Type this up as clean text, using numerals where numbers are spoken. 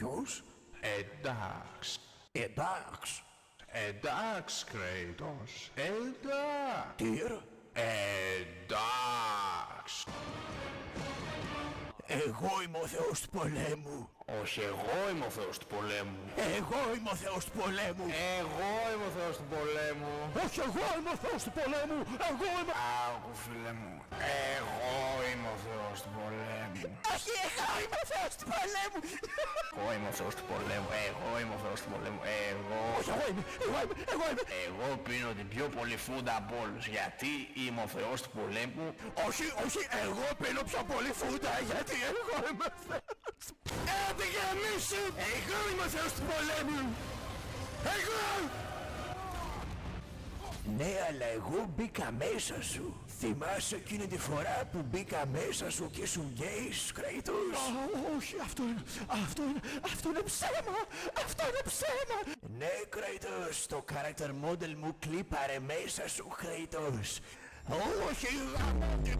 Ποιος? Εντάξει. Εντάξει. Εντάξει, Κρέιτος. Εντάξει. Τι era? Εντάξει. Εγώ είμαι ο Θεός του πολέμου. Όχι, εγώ είμαι ο Θεός του πολέμου. Εγώ είμαι ο Θεός του πολέμου. Εγώ είμαι ο Θεός του πολέμου. Όχι, εγώ είμαι ο Θεός του πολέμου. Εγώ είμαι... Άκου, φίλε μου. Εγώ είμαι ο Θεός του πολέμου. Όχι, εγώ είμαι ο Θεός του πολέμου. Εγώ είμαι ο Θεός του πολέμου. Εγώ είμαι ο Θεός του πολέμου. Όχι, εγώ είμαι. Εγώ πίνω την πιο πολύ φούντα από όλους. Γιατί είμαι ο Θεός του πολέμου. Όχι, εγώ πίνω πιο πολύ φούντα γιατί εγώ είμαι ο Θεός. Άντε γαμίσου! Εγώ είμαι ο Θεός του πολέμου! Εγώ! Ναι, αλλά εγώ μπήκα μέσα σου. Θυμάσαι εκείνη τη φορά που μπήκα μέσα σου και σου γκέις, Κρέιτος? Όχι, αυτό είναι ψέμα! Αυτό είναι ψέμα! Ναι, Κρέιτος, το character model μου κλείπαρε μέσα σου, Κρέιτος. Όχι, γάμο την...